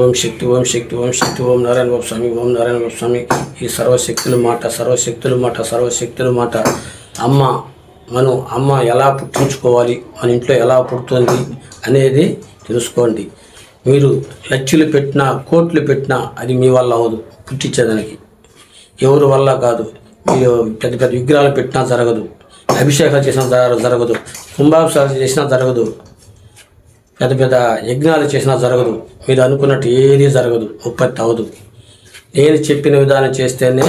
ఓం శక్తి ఓం శక్తి ఓం శక్తి ఓం నారాయణ బాబు స్వామి ఓం నారాయణ బాబు స్వామి. ఈ సర్వశక్తుల మాట సర్వశక్తుల మాట సర్వశక్తుల మాట. అమ్మ ఎలా పుట్టించుకోవాలి, మన ఇంట్లో ఎలా పుడుతుంది అనేది తెలుసుకోండి. మీరు లక్షలు పెట్టినా కోట్లు పెట్టినా అది మీ వల్ల అవ్వదు. పుట్టించేదానికి ఎవరి వల్ల కాదు. మీరు పెద్ద పెద్ద విగ్రహాలు పెట్టినా జరగదు, అభిషేకాలు చేసినా జరగదు, కుంభాభిషేకాలు చేసినా జరగదు, పెద్ద పెద్ద యజ్ఞాలు చేసినా జరగదు. మీరు అనుకున్నట్టు ఏది జరగదు, ఉత్పత్తి అవ్వదు. నేను చెప్పిన విధానం చేస్తేనే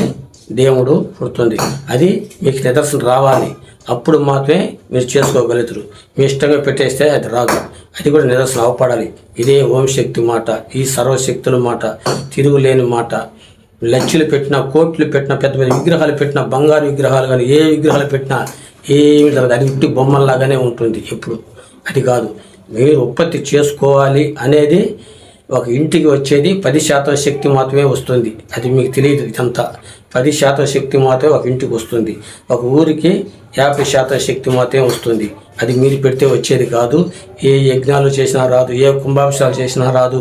దేవుడు పుడుతుంది. అది మీకు నిదర్శనం రావాలి, అప్పుడు మాత్రమే మీరు చేసుకోగలుగుతారు. మీ ఇష్టంగా పెట్టేస్తే అది రాదు. అది కూడా నిదర్శనం అవపడాలి. ఇదే ఓం శక్తి మాట, ఈ సర్వశక్తుల మాట, తిరుగులేని మాట. లక్షలు పెట్టినా కోట్లు పెట్టినా పెద్ద పెద్ద విగ్రహాలు పెట్టినా బంగారు విగ్రహాలు కానీ ఏ విగ్రహాలు పెట్టినా ఏమి జరగదు. అది ఉట్టి బొమ్మల్లాగానే ఉంటుంది. ఎప్పుడు అది కాదు. మీరు ఉత్పత్తి చేసుకోవాలి అనేది ఒక ఇంటికి వచ్చేది 10% శక్తి మాత్రమే వస్తుంది. అది మీకు తెలియదు. ఇదంతా 10% శక్తి మాత్రమే ఒక ఇంటికి వస్తుంది. ఒక ఊరికి 50% శక్తి మాత్రమే వస్తుంది. అది మీరు పెడితే వచ్చేది కాదు. ఏ యజ్ఞాలు చేసినా రాదు, ఏ కుంభాభిషేకాలు చేసినా రాదు,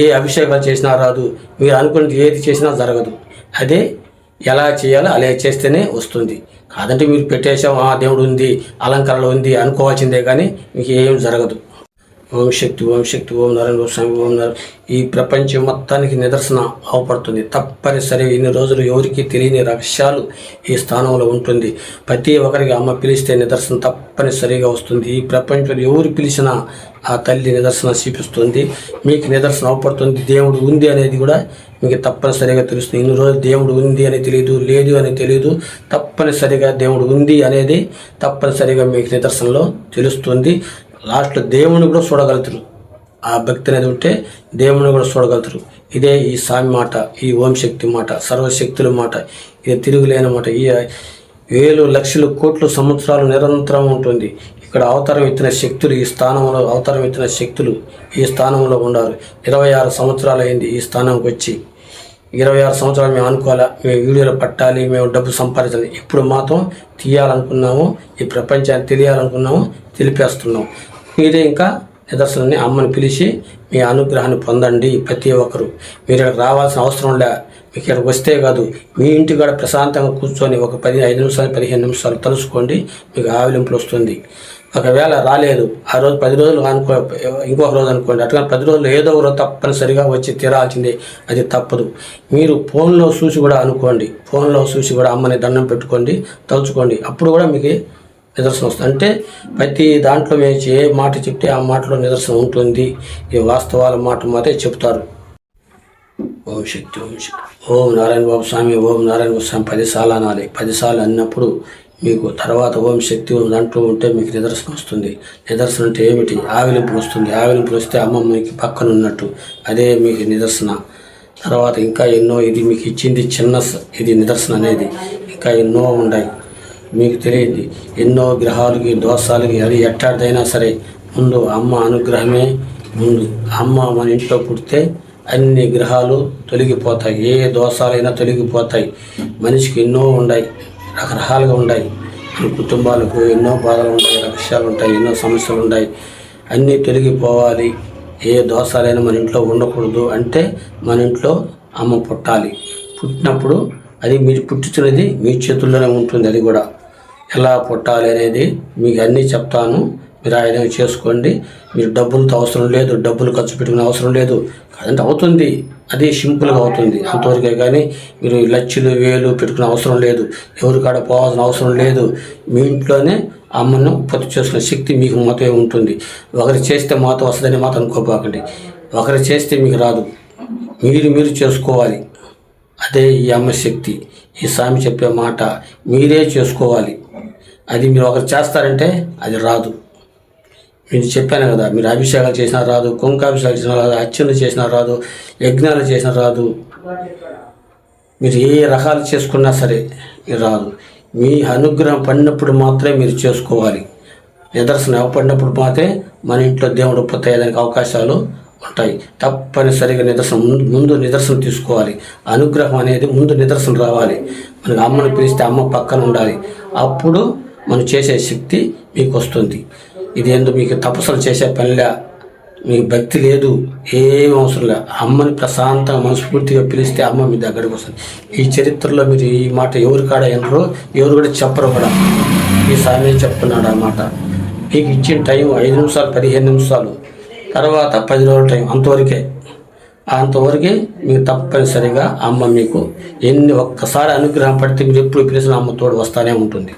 ఏ అభిషేకాలు చేసినా రాదు. మీరు అనుకున్నది ఏది చేసినా జరగదు. అదే ఎలా చేయాలో అలా చేస్తేనే వస్తుంది. కాదంటే మీరు పెట్టేసాం దేవుడు ఉంది, అలంకరణ ఉంది అనుకోవాల్సిందే, కానీ మీకు ఏం జరగదు. ఓం శక్తి ఓం శక్తి ఓం నారాయణ స్వామి ఓం నారాయణ. ఈ ప్రపంచం మొత్తానికి నిదర్శన అవపడుతుంది. తప్పనిసరి ఇన్ని రోజులు ఎవరికి తెలియని రహస్యాలు ఈ స్థానంలో ఉంటుంది. ప్రతి ఒక్కరికి అమ్మ పిలిస్తే నిదర్శనం తప్పనిసరిగా వస్తుంది. ఈ ప్రపంచంలో ఎవరు పిలిచినా ఆ తల్లి నిదర్శనం చూపిస్తుంది. మీకు నిదర్శనం అవపడుతుంది. దేవుడు ఉంది అనేది కూడా మీకు తప్పనిసరిగా తెలుస్తుంది. ఇన్ని రోజులు దేవుడు ఉంది అని తెలియదు, లేదు అని తెలియదు. తప్పనిసరిగా దేవుడు ఉంది అనేది తప్పనిసరిగా మీకు నిదర్శనంలో తెలుస్తుంది. లాస్ట్లో దేవుని కూడా చూడగలుగుతారు. ఆ భక్తి అనేది ఉంటే దేవుని కూడా చూడగలుగుతారు. ఇదే ఈ స్వామి మాట, ఈ ఓం శక్తి మాట, సర్వశక్తుల మాట. ఇది తిరుగులేని మాట. ఈ 1000 లక్షలు కోట్ల సంవత్సరాలు నిరంతరం ఉంటుంది. ఇక్కడ అవతారం ఎత్తిన శక్తులు ఈ స్థానంలో అవతారం ఎత్తిన శక్తులు ఈ స్థానంలో ఉన్నారు. 26 సంవత్సరాలు అయింది ఈ స్థానంకి వచ్చి. 26 సంవత్సరాలు మేము అనుకోవాలా, మేము వీడియోలో పట్టాలి, మేము డబ్బు సంపాదించాలి. ఇప్పుడు మాత్రం తీయాలనుకున్నాము, ఈ ప్రపంచాన్ని తెలియాలనుకున్నాము, తెలిపేస్తున్నాం. మీరే ఇంకా నిదర్శనాన్ని అమ్మని పిలిచి మీ అనుగ్రహాన్ని పొందండి. ప్రతి ఒక్కరు మీరు ఇక్కడికి రావాల్సిన అవసరం లే. మీకు ఇక్కడికి వస్తే కాదు, మీ ఇంటి కూడా ప్రశాంతంగా కూర్చొని ఒక 5 నిమిషాలు 15 నిమిషాలు తలుచుకోండి, మీకు ఆవిలింపులు వస్తుంది. ఒకవేళ రాలేదు, ఆ రోజు 10 రోజులు ఇంకొక రోజు అనుకోండి. అట్లా 10 రోజులు ఏదో ఒక రోజు తప్పనిసరిగా వచ్చి తీరాల్సిందే. అది తప్పదు. మీరు ఫోన్లో చూసి కూడా అనుకోండి, ఫోన్లో చూసి కూడా అమ్మని దండం పెట్టుకోండి, తలుచుకోండి. అప్పుడు కూడా మీకు నిదర్శనం వస్తుంది. అంటే ప్రతి దాంట్లో మేము ఏ మాట చెప్తే ఆ మాటలో నిదర్శనం ఉంటుంది. ఈ వాస్తవాల మాట మాత్రమే చెప్తారు. ఓం శక్తి ఓం శక్తి ఓం నారాయణ బాబు స్వామి ఓం నారాయణ బాబు స్వామి 10 సార్లు అనాలి. 10 సార్లు అన్నప్పుడు మీకు తర్వాత ఓం శక్తి అంటూ ఉంటే మీకు నిదర్శనం వస్తుంది. నిదర్శనం అంటే ఏమిటి? ఆవిలింపులు వస్తుంది. ఆవిలింపులు వస్తే అమ్మ మీకు పక్కన ఉన్నట్టు, అదే మీకు నిదర్శన. తర్వాత ఇంకా ఎన్నో, ఇది మీకు ఇచ్చింది చిన్న ఇది నిదర్శనం అనేది. ఇంకా ఎన్నో ఉన్నాయి మీకు తెలియదు. ఎన్నో గ్రహాలకి దోషాలకి అది ఎట్టాడిదైనా సరే ముందు అమ్మ అనుగ్రహమే ముందు. అమ్మ మన ఇంట్లో పుడితే అన్ని గ్రహాలు తొలగిపోతాయి, ఏ దోషాలైనా తొలగిపోతాయి. మనిషికి ఎన్నో ఉన్నాయి, రకరకాలుగా ఉన్నాయి. మన కుటుంబాలకు ఎన్నో బాధలు ఉంటాయి, రహస్యాలు ఉంటాయి, ఎన్నో సమస్యలు ఉన్నాయి. అన్నీ తొలగిపోవాలి. ఏ దోషాలైనా మన ఇంట్లో ఉండకూడదు అంటే మన ఇంట్లో అమ్మ పుట్టాలి. పుట్టినప్పుడు అది మీరు పుట్టించినది మీ చేతుల్లోనే ఉంటుంది. అది కూడా ఎలా పుట్టాలి అనేది మీకు అన్నీ చెప్తాను. మీరు ఆయన చేసుకోండి. మీరు డబ్బులతో అవసరం లేదు, డబ్బులు ఖర్చు పెట్టుకునే అవసరం లేదు. కాదంటే అవుతుంది, అది సింపుల్గా అవుతుంది అంతవరకే. కానీ మీరు లక్షలు వేలు పెట్టుకునే అవసరం లేదు, ఎవరి కాడ పోవాల్సిన అవసరం లేదు. మీ ఇంట్లోనే అమ్మను ఉత్పత్తి చేసుకునే శక్తి మీకు మాత్రమే ఉంటుంది. ఒకరు చేస్తే మాత్రం వస్తుందని మాత్రం అనుకోపోకండి. ఒకరు చేస్తే మీకు రాదు, మీరు చేసుకోవాలి. అదే ఈ అమ్మ శక్తి. ఈ స్వామి చెప్పే మాట మీరే చేసుకోవాలి. అది మీరు ఒకరు చేస్తారంటే అది రాదు. మీరు చెప్పాను కదా, మీరు అభిషేకాలు చేసినా రాదు, కుంకాభిషేకాలు చేసినా రాదు, అర్చనలు చేసినా రాదు, యజ్ఞాలు చేసినా రాదు. మీరు ఏ రకాలు చేసుకున్నా సరే మీరు రాదు. మీ అనుగ్రహం పడినప్పుడు మాత్రమే మీరు చేసుకోవాలి. నిదర్శనం ఇవ్వబడినప్పుడు మాత్రమే మన ఇంట్లో దేవుడు ఉత్పత్తి అయ్యేదానికి అవకాశాలు ఉంటాయి. తప్పనిసరిగా నిదర్శనం ముందు నిదర్శనం తీసుకోవాలి. అనుగ్రహం అనేది ముందు నిదర్శనం రావాలి. మనకు అమ్మను పిలిస్తే అమ్మ పక్కన ఉండాలి. అప్పుడు మనం చేసే శక్తి మీకు వస్తుంది. ఇది ఎందుకు మీకు తపస్సులు చేసే పనిలా, మీకు భక్తి లేదు, ఏం అవసరం లేదు. అమ్మని ప్రశాంతంగా మనస్ఫూర్తిగా పిలిస్తే అమ్మ మీ దగ్గరకు వస్తుంది. ఈ చరిత్రలో మీరు ఈ మాట ఎవరు కాడ వినరు, ఎవరు కూడా చెప్పరు కూడా. ఈ స్వామి చెప్తున్నాడు అన్నమాట. మీకు ఇచ్చిన టైం 5 నిమిషాలు 15 నిమిషాలు, తర్వాత 10 రోజుల టైం, అంతవరకే మీకు తప్పనిసరిగా అమ్మ మీకు ఒక్కసారి అనుగ్రహం పడితే మీరు ఎప్పుడు పిలిచిన అమ్మ తోడు వస్తానే ఉంటుంది.